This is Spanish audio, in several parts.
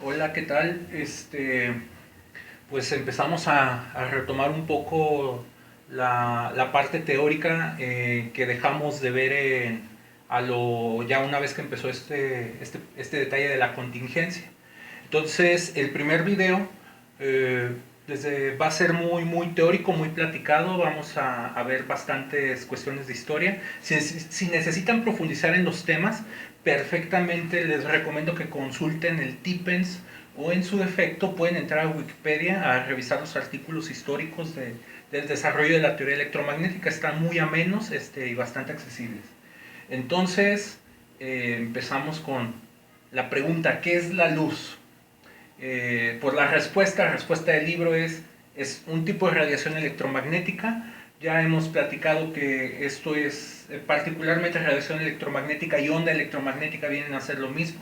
Hola, ¿qué tal? Pues empezamos a retomar un poco la parte teórica que dejamos de ver ya una vez que empezó este detalle de la contingencia. Entonces, el primer video eh, va a ser muy teórico, muy platicado. Vamos a ver bastantes cuestiones de historia. Si necesitan profundizar en los temas, perfectamente les recomiendo que consulten el Tipens o en su defecto pueden entrar a Wikipedia a revisar los artículos históricos del desarrollo de la teoría electromagnética. Están muy amenos y bastante accesibles. Entonces, empezamos con la pregunta, ¿qué es la luz? Pues la respuesta del libro es un tipo de radiación electromagnética. Ya hemos platicado que esto es particularmente radiación electromagnética y onda electromagnética vienen a ser lo mismo.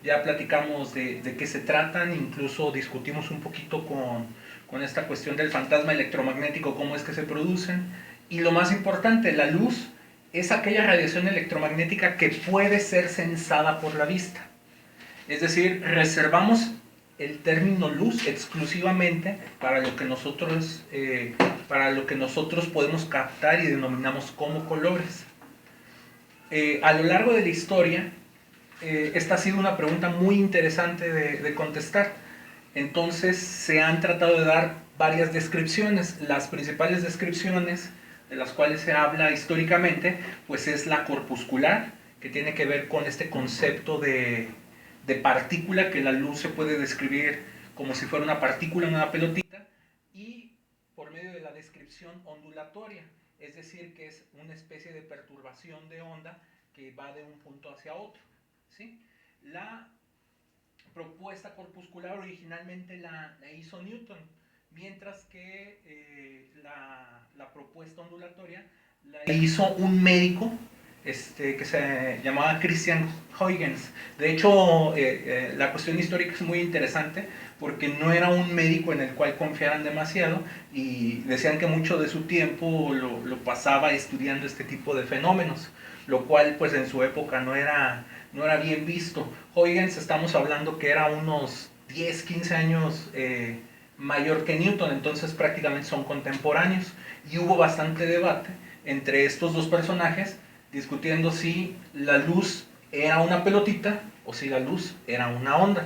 Ya platicamos de qué se tratan, incluso discutimos un poquito con esta cuestión del fantasma electromagnético, cómo es que se producen. Y lo más importante, la luz es aquella radiación electromagnética que puede ser sensada por la vista. Es decir, reservamos el término luz exclusivamente para lo que nosotros podemos captar y denominamos como colores. A lo largo de la historia, esta ha sido una pregunta muy interesante de contestar. Entonces se han tratado de dar varias descripciones. Las principales descripciones de las cuales se habla históricamente, pues es la corpuscular, que tiene que ver con este concepto de partícula, que la luz se puede describir como si fuera una partícula en una pelotita, y por medio de la descripción ondulatoria, es decir, que es una especie de perturbación de onda que va de un punto hacia otro. ¿Sí? La propuesta corpuscular originalmente la hizo Newton, mientras que la propuesta ondulatoria la hizo un médico que se llamaba Christian Huygens. De hecho, la cuestión histórica es muy interesante porque no era un médico en el cual confiaran demasiado y decían que mucho de su tiempo lo pasaba estudiando este tipo de fenómenos, lo cual pues en su época no era bien visto. Huygens estamos hablando que era unos 10, 15 años mayor que Newton, entonces prácticamente son contemporáneos y hubo bastante debate entre estos dos personajes discutiendo si la luz era una pelotita o si la luz era una onda.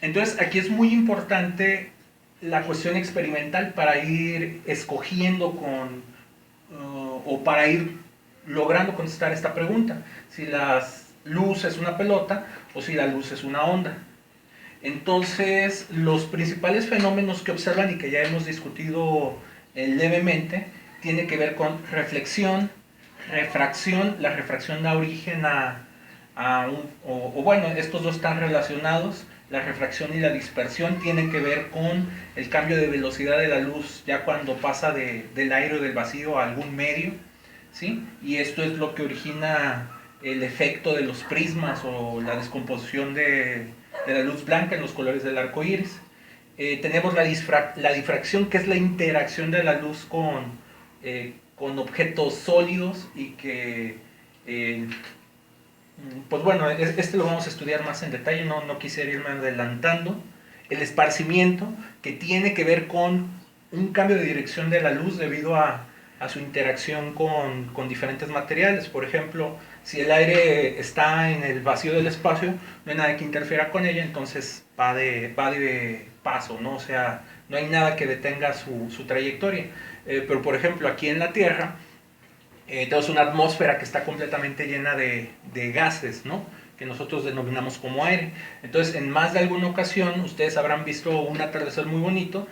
Entonces aquí es muy importante la cuestión experimental para ir escogiendo o para ir logrando contestar esta pregunta, si la luz es una pelota o si la luz es una onda. Entonces, los principales fenómenos que observan y que ya hemos discutido levemente, tiene que ver con reflexión, refracción. La refracción da origen bueno, estos dos están relacionados. La refracción y la dispersión tienen que ver con el cambio de velocidad de la luz ya cuando pasa del aire o del vacío a algún medio, ¿sí? Y esto es lo que origina el efecto de los prismas o la descomposición de la luz blanca en los colores del arco iris. Tenemos la difracción, que es la interacción de la luz con objetos sólidos y que, eh, pues bueno, este lo vamos a estudiar más en detalle, no quisiera irme adelantando. El esparcimiento, que tiene que ver con un cambio de dirección de la luz debido a su interacción con diferentes materiales. Por ejemplo, si el aire está en el vacío del espacio, no hay nada que interfiera con ella, entonces va de paso, ¿no? O sea, no hay nada que detenga su trayectoria. Pero por ejemplo, aquí en la Tierra, tenemos una atmósfera que está completamente llena de gases, ¿no? Que nosotros denominamos como aire. Entonces, en más de alguna ocasión, ustedes habrán visto un atardecer muy bonito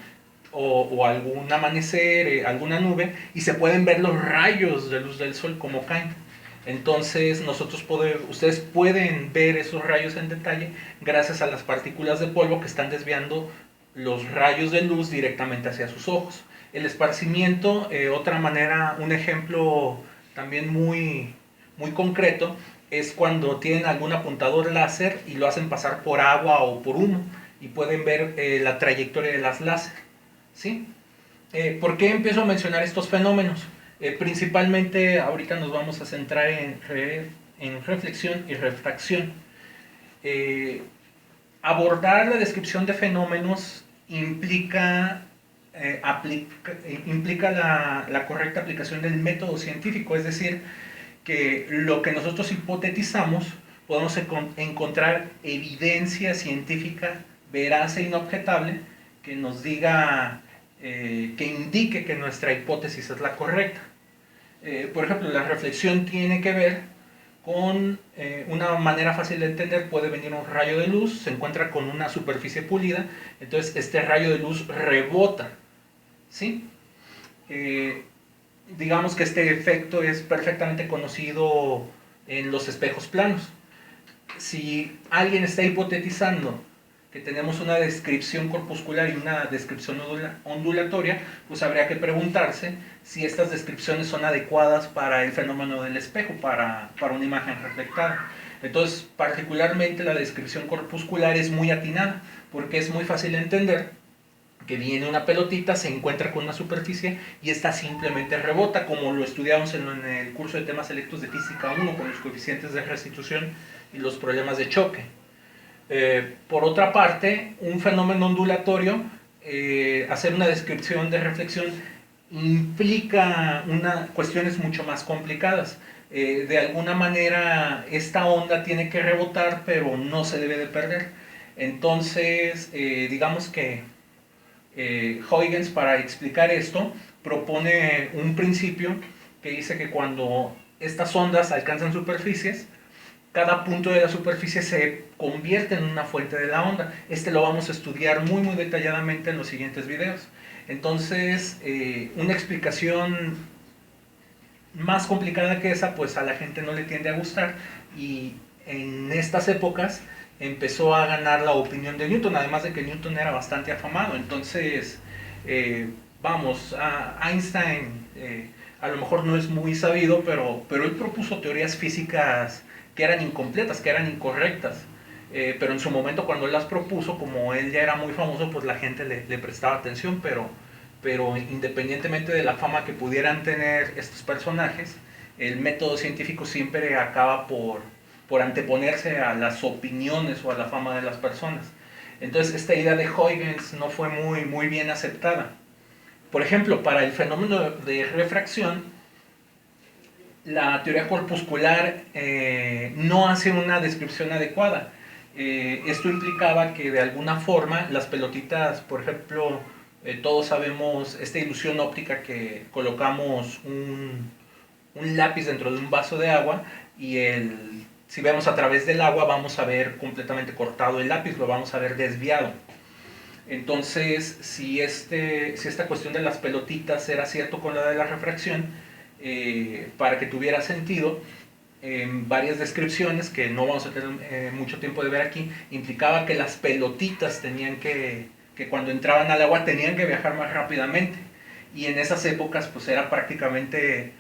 o algún amanecer, alguna nube, y se pueden ver los rayos de luz del sol como caen. Entonces ustedes pueden ver esos rayos en detalle gracias a las partículas de polvo que están desviando los rayos de luz directamente hacia sus ojos. El esparcimiento, otra manera, un ejemplo también muy concreto, es cuando tienen algún apuntador láser y lo hacen pasar por agua o por humo y pueden ver la trayectoria de las láser. ¿Sí? ¿Por qué empiezo a mencionar estos fenómenos? Principalmente ahorita nos vamos a centrar en reflexión y refracción. Eh, Abordar la descripción de fenómenos implica la correcta aplicación del método científico, es decir, que lo que nosotros hipotetizamos podemos encontrar evidencia científica veraz e inobjetable que nos diga, que indique que nuestra hipótesis es la correcta. Por ejemplo, la reflexión tiene que ver con una manera fácil de entender. Puede venir un rayo de luz, se encuentra con una superficie pulida, entonces este rayo de luz rebota, ¿sí? Digamos que este efecto es perfectamente conocido en los espejos planos. Si alguien está hipotetizando que tenemos una descripción corpuscular y una descripción ondulatoria, pues habría que preguntarse si estas descripciones son adecuadas para el fenómeno del espejo, para una imagen reflectada. Entonces, particularmente la descripción corpuscular es muy atinada, porque es muy fácil de entender que viene una pelotita, se encuentra con una superficie y esta simplemente rebota, como lo estudiamos en el curso de temas selectos de física 1 con los coeficientes de restitución y los problemas de choque. Por otra parte, un fenómeno ondulatorio, hacer una descripción de reflexión implica cuestiones mucho más complicadas. De alguna manera esta onda tiene que rebotar, pero no se debe de perder. Entonces, digamos que Huygens, para explicar esto, propone un principio que dice que cuando estas ondas alcanzan superficies, cada punto de la superficie se convierte en una fuente de la onda. Este lo vamos a estudiar muy detalladamente en los siguientes videos. Entonces, una explicación más complicada que esa, pues a la gente no le tiende a gustar, y en estas épocas empezó a ganar la opinión de Newton, además de que Newton era bastante afamado. Entonces, Einstein a lo mejor no es muy sabido, pero él propuso teorías físicas que eran incompletas, que eran incorrectas. Pero en su momento, cuando él las propuso, como él ya era muy famoso, pues la gente le prestaba atención, pero independientemente de la fama que pudieran tener estos personajes, el método científico siempre acaba por anteponerse a las opiniones o a la fama de las personas. Entonces, esta idea de Huygens no fue muy bien aceptada. Por ejemplo, para el fenómeno de refracción, la teoría corpuscular no hace una descripción adecuada. Esto implicaba que de alguna forma las pelotitas, por ejemplo, todos sabemos esta ilusión óptica que colocamos un lápiz dentro de un vaso de agua y si vemos a través del agua vamos a ver completamente cortado el lápiz, lo vamos a ver desviado. Entonces, si esta cuestión de las pelotitas era cierto con la de la refracción, para que tuviera sentido, varias descripciones que no vamos a tener mucho tiempo de ver aquí, implicaba que las pelotitas tenían que cuando entraban al agua tenían que viajar más rápidamente, y en esas épocas pues era prácticamente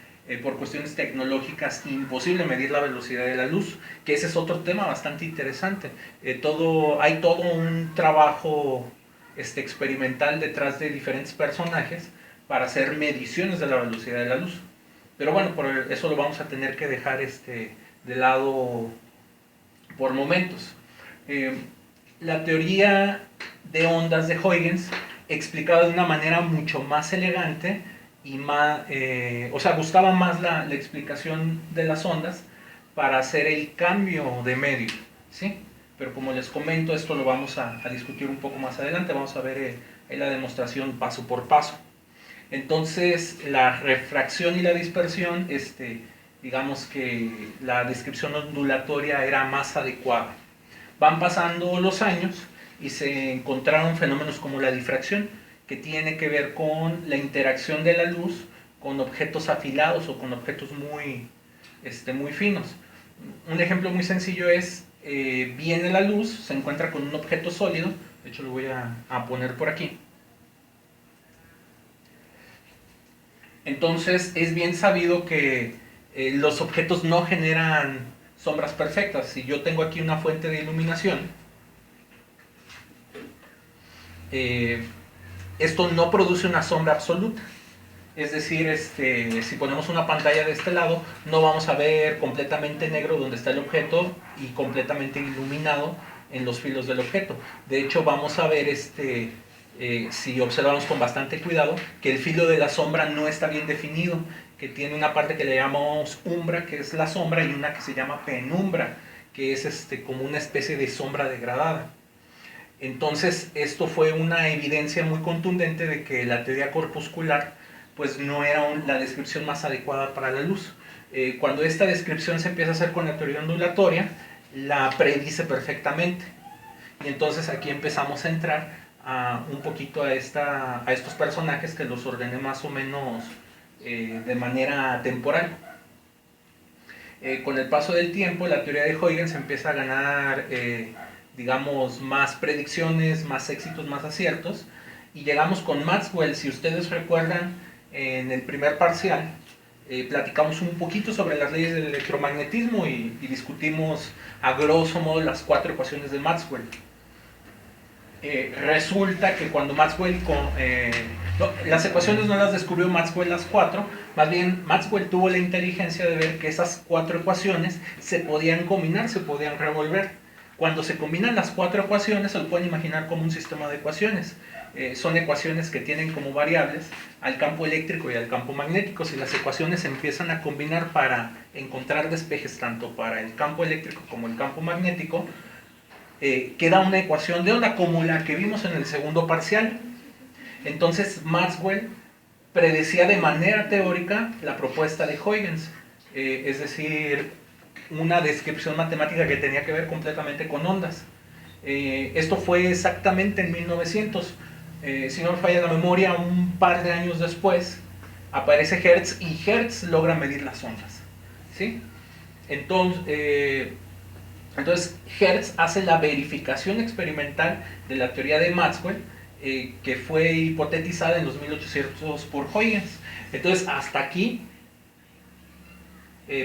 por cuestiones tecnológicas imposible medir la velocidad de la luz, que ese es otro tema bastante interesante. Hay todo un trabajo experimental detrás de diferentes personajes para hacer mediciones de la velocidad de la luz. Pero bueno, por eso lo vamos a tener que dejar de lado por momentos. La teoría de ondas de Huygens, explicada de una manera mucho más elegante y más, gustaba más la explicación de las ondas para hacer el cambio de medio, ¿sí? Pero como les comento, esto lo vamos a discutir un poco más adelante, vamos a ver la demostración paso por paso. Entonces, la refracción y la dispersión, digamos que la descripción ondulatoria era más adecuada. Van pasando los años y se encontraron fenómenos como la difracción, que tiene que ver con la interacción de la luz con objetos afilados o con objetos muy finos. Un ejemplo muy sencillo es, viene la luz, se encuentra con un objeto sólido, de hecho lo voy a poner por aquí. Entonces es bien sabido que los objetos no generan sombras perfectas. Si yo tengo aquí una fuente de iluminación, esto no produce una sombra absoluta. Es decir, si ponemos una pantalla de este lado, no vamos a ver completamente negro donde está el objeto y completamente iluminado en los filos del objeto. De hecho, vamos a ver, si observamos con bastante cuidado, que el filo de la sombra no está bien definido, que tiene una parte que le llamamos umbra, que es la sombra, y una que se llama penumbra, que es como una especie de sombra degradada. Entonces, esto fue una evidencia muy contundente de que la teoría corpuscular pues no era la descripción más adecuada para la luz. Cuando esta descripción se empieza a hacer con la teoría ondulatoria, la predice perfectamente. Y entonces aquí empezamos a entrar un poquito a estos personajes que los ordené más o menos de manera temporal. Con el paso del tiempo, la teoría de Huygens empieza a ganar, digamos, más predicciones, más éxitos, más aciertos. Y llegamos con Maxwell. Si ustedes recuerdan, en el primer parcial platicamos un poquito sobre las leyes del electromagnetismo y discutimos a grosso modo las 4 ecuaciones de Maxwell. Resulta que cuando Maxwell, las ecuaciones no las descubrió Maxwell las 4, más bien Maxwell tuvo la inteligencia de ver que esas 4 ecuaciones se podían combinar, se podían revolver. Cuando se combinan las 4 ecuaciones, se lo pueden imaginar como un sistema de ecuaciones. Son ecuaciones que tienen como variables al campo eléctrico y al campo magnético. Si las ecuaciones se empiezan a combinar para encontrar despejes tanto para el campo eléctrico como el campo magnético, queda una ecuación de onda como la que vimos en el segundo parcial. Entonces Maxwell predecía de manera teórica la propuesta de Huygens, es decir, una descripción matemática que tenía que ver completamente con ondas. Esto fue exactamente en 1900. Si no me falla la memoria, un par de años después aparece Hertz y Hertz logra medir las ondas, ¿sí? Entonces Hertz hace la verificación experimental de la teoría de Maxwell, que fue hipotetizada en los 1800 por Huygens. Entonces hasta aquí,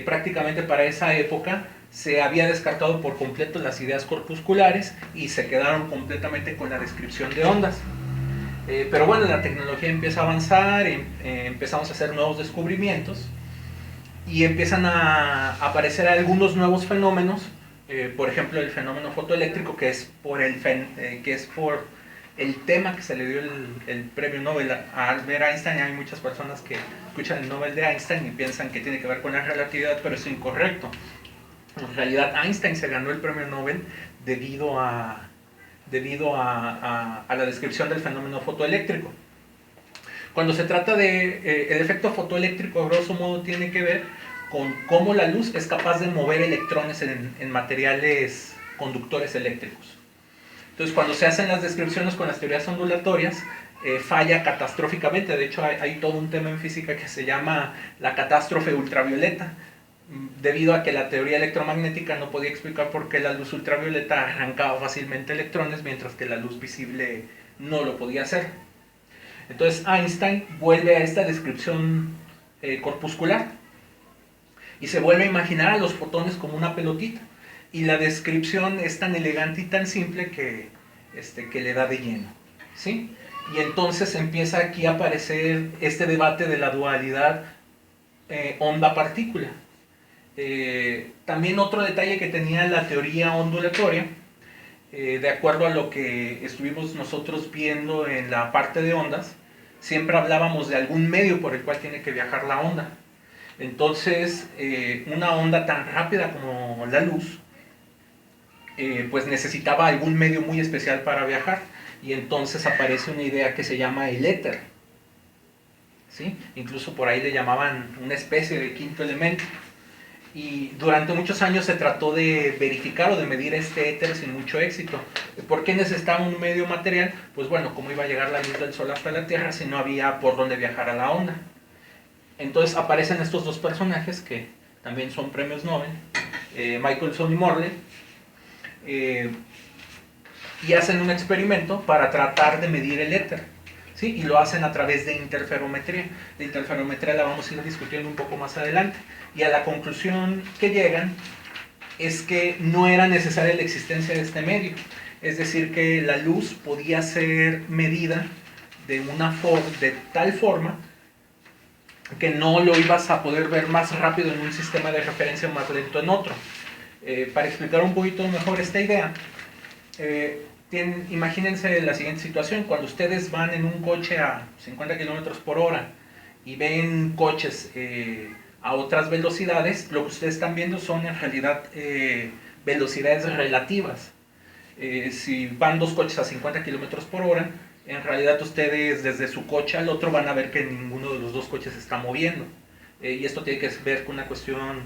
prácticamente para esa época, se había descartado por completo las ideas corpusculares y se quedaron completamente con la descripción de ondas. Pero bueno, la tecnología empieza a avanzar, empezamos a hacer nuevos descubrimientos y empiezan a aparecer algunos nuevos fenómenos. Por ejemplo, el fenómeno fotoeléctrico, que es por el tema que se le dio el premio Nobel a Albert Einstein. Hay muchas personas que escuchan el Nobel de Einstein y piensan que tiene que ver con la relatividad, pero es incorrecto. En realidad, Einstein se ganó el premio Nobel debido a la descripción del fenómeno fotoeléctrico. Cuando se trata de el efecto fotoeléctrico, a grosso modo tiene que ver con cómo la luz es capaz de mover electrones en materiales conductores eléctricos. Entonces, cuando se hacen las descripciones con las teorías ondulatorias, falla catastróficamente. De hecho, hay todo un tema en física que se llama la catástrofe ultravioleta, debido a que la teoría electromagnética no podía explicar por qué la luz ultravioleta arrancaba fácilmente electrones, mientras que la luz visible no lo podía hacer. Entonces Einstein vuelve a esta descripción corpuscular y se vuelve a imaginar a los fotones como una pelotita, y la descripción es tan elegante y tan simple que le da de lleno, ¿sí? Y entonces empieza aquí a aparecer este debate de la dualidad onda-partícula. También otro detalle que tenía la teoría ondulatoria, de acuerdo a lo que estuvimos nosotros viendo en la parte de ondas, siempre hablábamos de algún medio por el cual tiene que viajar la onda. Entonces, una onda tan rápida como la luz, pues necesitaba algún medio muy especial para viajar, y entonces aparece una idea que se llama el éter, ¿sí? Incluso por ahí le llamaban una especie de quinto elemento. Y durante muchos años se trató de verificar o de medir este éter sin mucho éxito. ¿Por qué necesitaba un medio material? Pues bueno, ¿cómo iba a llegar la luz del sol hasta la Tierra si no había por dónde viajar a la onda? Entonces aparecen estos dos personajes que también son premios Nobel, Michelson y Morley, y hacen un experimento para tratar de medir el éter, ¿sí? Y lo hacen a través de interferometría. La interferometría la vamos a ir discutiendo un poco más adelante. Y a la conclusión que llegan es que no era necesaria la existencia de este medio. Es decir, que la luz podía ser medida de tal forma que no lo ibas a poder ver más rápido en un sistema de referencia o más lento en otro. Para explicar un poquito mejor esta idea, Imagínense la siguiente situación: cuando ustedes van en un coche a 50 kilómetros por hora y ven coches a otras velocidades, lo que ustedes están viendo son en realidad velocidades relativas. Si van dos coches a 50 kilómetros por hora, en realidad ustedes desde su coche al otro van a ver que ninguno de los dos coches se está moviendo. Y esto tiene que ver con una cuestión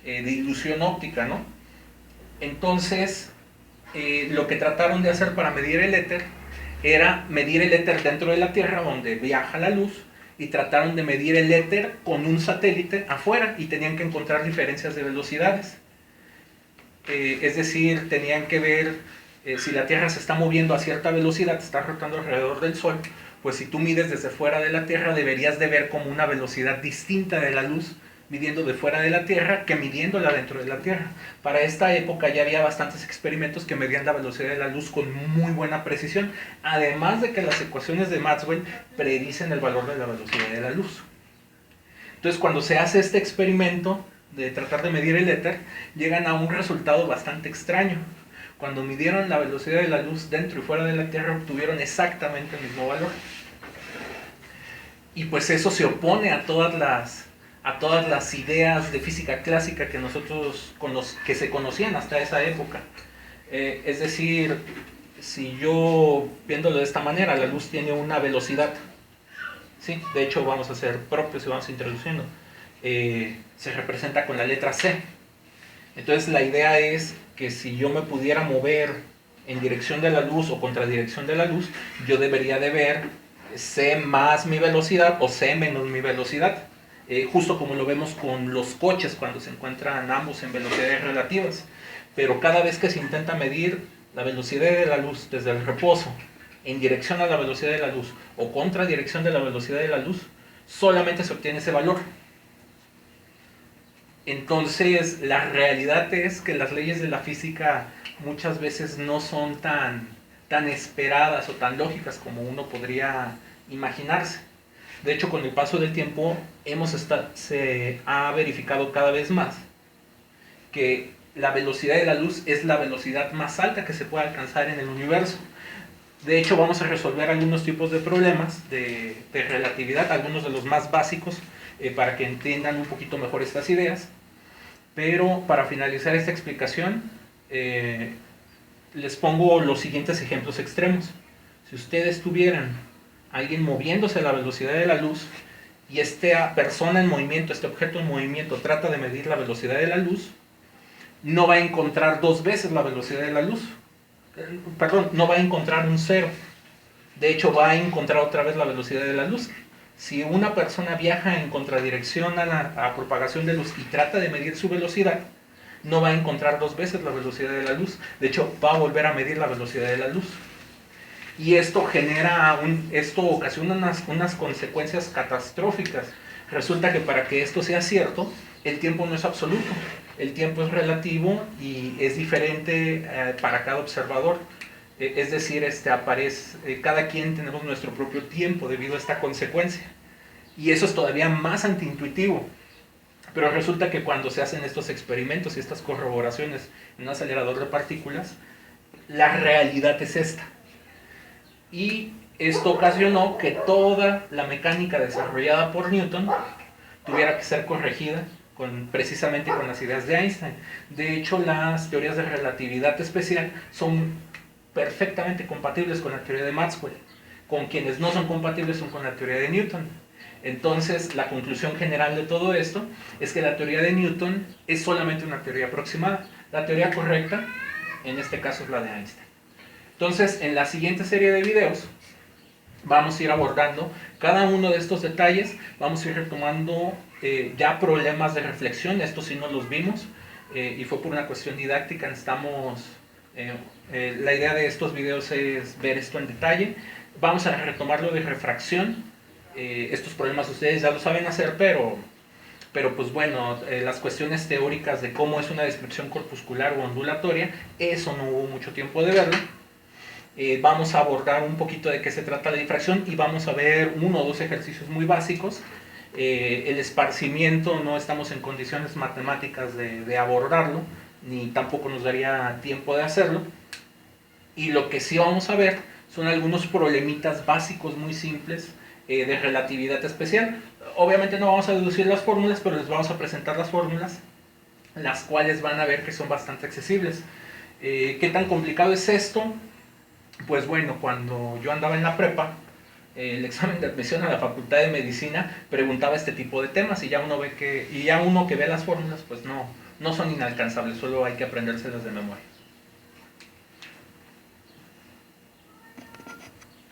de ilusión óptica, ¿no? Entonces, lo que trataron de hacer para medir el éter era medir el éter dentro de la Tierra, donde viaja la luz, y trataron de medir el éter con un satélite afuera, y tenían que encontrar diferencias de velocidades. Es decir, tenían que ver si la Tierra se está moviendo a cierta velocidad, está rotando alrededor del Sol, pues si tú mides desde fuera de la Tierra deberías de ver como una velocidad distinta de la luz midiendo de fuera de la Tierra que midiéndola dentro de la Tierra. Para esta época ya había bastantes experimentos que medían la velocidad de la luz con muy buena precisión, además de que las ecuaciones de Maxwell predicen el valor de la velocidad de la luz. Entonces, cuando se hace este experimento de tratar de medir el éter, llegan a un resultado bastante extraño. Cuando midieron la velocidad de la luz dentro y fuera de la Tierra, obtuvieron exactamente el mismo valor. Y pues eso se opone a todas las ideas de física clásica que nosotros que se conocían hasta esa época. Es decir, si yo, viéndolo de esta manera, la luz tiene una velocidad, ¿sí? De hecho vamos a ser propios y vamos introduciendo, se representa con la letra C. Entonces la idea es que si yo me pudiera mover en dirección de la luz o contra dirección de la luz, yo debería de ver C más mi velocidad o C menos mi velocidad. Justo como lo vemos con los coches cuando se encuentran ambos en velocidades relativas. Pero cada vez que se intenta medir la velocidad de la luz desde el reposo en dirección a la velocidad de la luz o contra dirección de la velocidad de la luz, solamente se obtiene ese valor. Entonces, la realidad es que las leyes de la física muchas veces no son tan esperadas o tan lógicas como uno podría imaginarse. De hecho, con el paso del tiempo se ha verificado cada vez más que la velocidad de la luz es la velocidad más alta que se puede alcanzar en el universo. De hecho, vamos a resolver algunos tipos de problemas de relatividad, algunos de los más básicos, para que entiendan un poquito mejor estas ideas. Pero para finalizar esta explicación, les pongo los siguientes ejemplos extremos. Si ustedes tuvieran alguien moviéndose a la velocidad de la luz y esta persona en movimiento, este objeto en movimiento trata de medir la velocidad de la luz, no va a encontrar dos veces la velocidad de la luz. Perdón, no va a encontrar un cero. De hecho, va a encontrar otra vez la velocidad de la luz. Si una persona viaja en contradirección a la propagación de luz y trata de medir su velocidad, no va a encontrar dos veces la velocidad de la luz. De hecho, va a volver a medir la velocidad de la luz. Y esto ocasiona unas consecuencias catastróficas. Resulta que para que esto sea cierto, el tiempo no es absoluto. El tiempo es relativo y es diferente para cada observador. Es decir, cada quien tenemos nuestro propio tiempo debido a esta consecuencia. Y eso es todavía más antiintuitivo. Pero resulta que cuando se hacen estos experimentos y estas corroboraciones en un acelerador de partículas, la realidad es esta. Y esto ocasionó que toda la mecánica desarrollada por Newton tuviera que ser corregida precisamente con las ideas de Einstein. De hecho, las teorías de relatividad especial son perfectamente compatibles con la teoría de Maxwell. Con quienes no son compatibles son con la teoría de Newton. Entonces, la conclusión general de todo esto es que la teoría de Newton es solamente una teoría aproximada. La teoría correcta, en este caso, es la de Einstein. Entonces, en la siguiente serie de videos vamos a ir abordando cada uno de estos detalles, vamos a ir retomando ya problemas de reflexión. Estos sí no los vimos y fue por una cuestión didáctica. La idea de estos videos es ver esto en detalle. Vamos a retomar lo de refracción. Estos problemas ustedes ya lo saben hacer, pero pues bueno, las cuestiones teóricas de cómo es una descripción corpuscular o ondulatoria, eso no hubo mucho tiempo de verlo. Vamos a abordar un poquito de qué se trata la difracción y vamos a ver uno o dos ejercicios muy básicos. El esparcimiento no estamos en condiciones matemáticas de abordarlo, ni tampoco nos daría tiempo de hacerlo. Y lo que sí vamos a ver son algunos problemitas básicos muy simples de relatividad especial. Obviamente no vamos a deducir las fórmulas, pero les vamos a presentar las fórmulas, las cuales van a ver que son bastante accesibles. ¿Qué tan complicado es esto? Pues bueno, cuando yo andaba en la prepa, el examen de admisión a la Facultad de Medicina preguntaba este tipo de temas y ya uno que ve las fórmulas, pues no son inalcanzables, solo hay que aprendérselas de memoria.